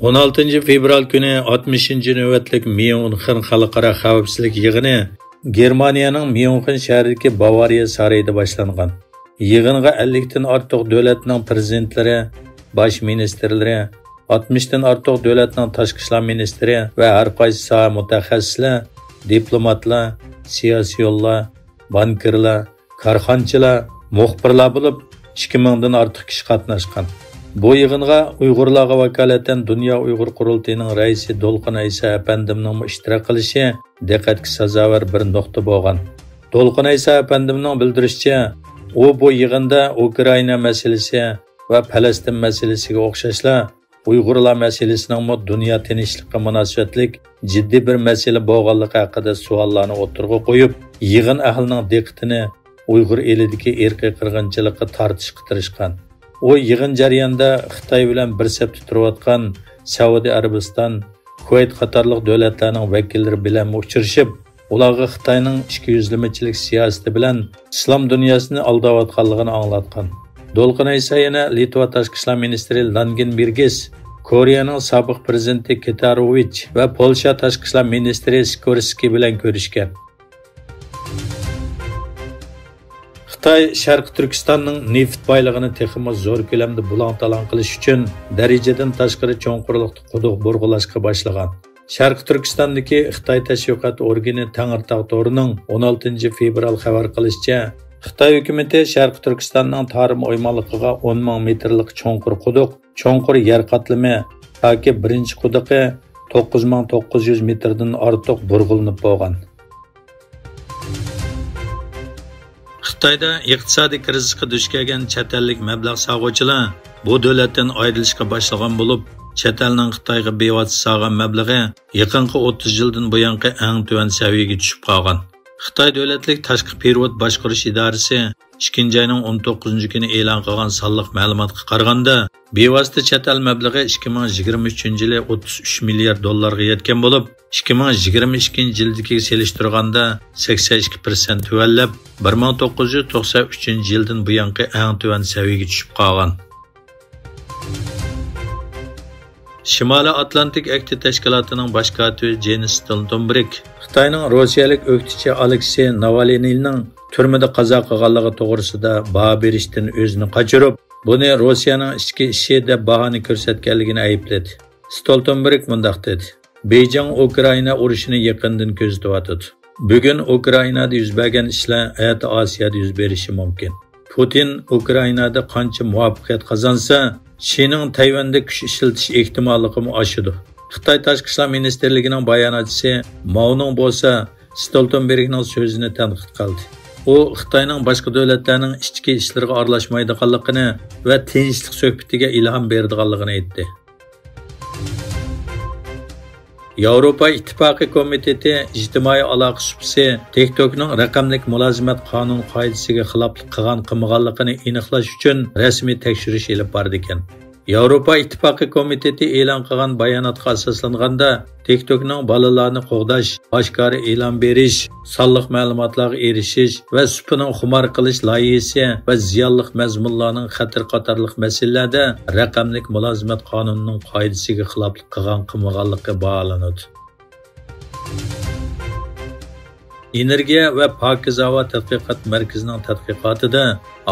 16 fevral günü 60. növbetlik Myunxen Xalqaro xavfsizlik yig'ini Germaniyaning Myunxen shahridagi Bavariya sarayida boshlangan. Yig'inga 50 dan ortiq davlatning prezidentlari, bosh ministrlari, 60 dan ortiq davlatning tashqi ishlar ministri va har qaysi soha mutaxassislar, diplomatlar, siyosiyonlar, bankirlar, korxonchilar, muxbirlar bo'lib 2000 dan ortiq kishi qatnashgan. Bu yig'inga Uyg'urlarga vakolatan Dunyo Uyg'ur qurultayining raisi Dolqin Aysa apandimning ishtirok qilishi diqqatga sazovor bir nuqta bo'lgan. Dolqin Aysa apandimning bildirishicha, u bu yig'inda Ukraina masalasi va Falastin masalasiga o'xshashla Uyg'urlar masalasining dunyo tinchligiga munosabatlik jiddiy bir masala bo'lganligi haqida savollarni o'tirg'a qo'yib, yig'in ahlining diqqatini Uyg'ur elidagi irqiy qirg'inchilikqa tortishga tirishgan. O yig'in jarayonida Xitoy bilan bir safda turayotgan Saudiya Arabiston, Kuvayt qatorliq davlatlarning vakillari bilan uchrashib, ularga Xitoyning ichki yuzlamachilik siyosati bilan islom dunyosini aldayotganligini anglatgan. Dolqin Aysa yana Litva tashqi ishlar ministri Landsbergis, Koreyaning sobiq prezidenti Ketarovich va Polsha tashqi ishlar ministri Sikorski bilan ko'rishgan. Xitoy Sharqi Turkistonning neft boylig'ini texnik zo'r ko'lamda bulang-talang qilish uchun darajadan tashqari cho'nqurliqda quduq burg'ulashga boshlagan. Sharqi Turkistondagi Xitoy tashviqot organi Tangirtog' to'rining 16 fevral xabar qilishicha, Xitoy hukumati Sharqi Turkistonning tarim o'ymonligiga 10 ming metrlik cho'nqur yer qatlami yoki birinchi quduqi 9900 metrdan ortiq burg'ulinib bo'lgan. Xitoyda iqtisodiy krizisga duch kelgan chet ellik mablag' sog'uvchilar bu davlatdan ayrilishga boshlagan bo'lib, chet elning Xitoyga bevosita sog'an mablag'i yaqinqi 30 yildan buyongi eng tuvan saviyaga tushib qolgan. Xitoy davlatlik tashqi perevod boshqarish idorasi 2 ayning 19 kuni e'lon qilgan sonliq ma'lumotga qaraganda, bevosita chet el mablag'i 2023 yili 33 milliard dollarga yetgan bo'lib, 2022 yildagiga selishtirganda 82% tuvallab, 1993 yildan buyongi eng tuvan saviyaga tushib qolgan. Shimoliy Atlantik Akti tashkilotining bosh kotibi Jens Stoltenberg Xitoyning rossiyalik o'qituvchi Aleksey Navalniyning turmada qazo qilganligi to'g'risida baho berishdan o'zini qochirib, buni Rossiyaning ichki ishi deb bahoni ko'rsatganligini aybladi. Stoltenberg mundaq dedi: Beijing Ukraina urushini yaqindan ko'zlayotdi. Bugun Ukrainada yuz bergan ishlar Orta Osiyoda yuz berishi mumkin. Putin Ukrainada qancha muvaffaqiyat qozonsa, Çin'in Tayvan'da kuch ishlatish ehtimolligi oshadi. Xitoy tashqi ishlar ministrligining bayonotchisi Mao'ning bo'lsa Stoltenbergning so'zini tanqid qildi. U Xitoyning boshqa davlatlarning ichki ishlariga aralashmaydiganligini va tinchlik suhbatiga ilhom beradiganligini aytdi. Yevropa İttifaqı Komiteti İctimai Aloqa Supsi TikTok'ning raqamlik mulozimat qonun qoidasiga xiloflik qilgan qilmaganligini aniqlash uchun rasmiy tekshirish olib bordi ekan. Yevropa İttifaqı Komiteti e'lon qilgan bayonotga asoslanganda TikTok'ning bolalarni qo'g'dash, oshkora e'lon berish, sonliq ma'lumotlarga erishish va supining xumor qilish loyihasi va ziyonliq mazmunlarning xatir qatorliq masalalarda raqamlik mulozimat qonunining qoidasiga xiloflik qilgan qilmaganligi baholanadi. Energiya va pokiz havo tadqiqot markazining tadqiqotida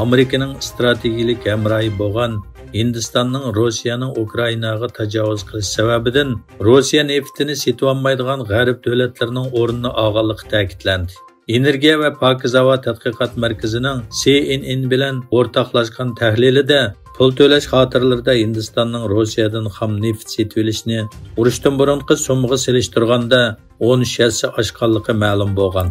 Amerikaning strategik hamrohi bo'lgan Hindistonning Rossiyaning Ukrainaga tajovuz qilish sababidan Rossiya neftini sotib olmaydigan g'arb davlatlarining o'rnini olganligi ta'kidlandi. Energiya va pokiz havo tadqiqot markazining CNN bilan o'rtoqlashgan tahlilida pul to'lash xotirlarida Hindistonning Rossiyadan xam neft sotib olishni urushdan burungi summaga selishtirganda 13 hassa oshganligi ma'lum bo'lgan.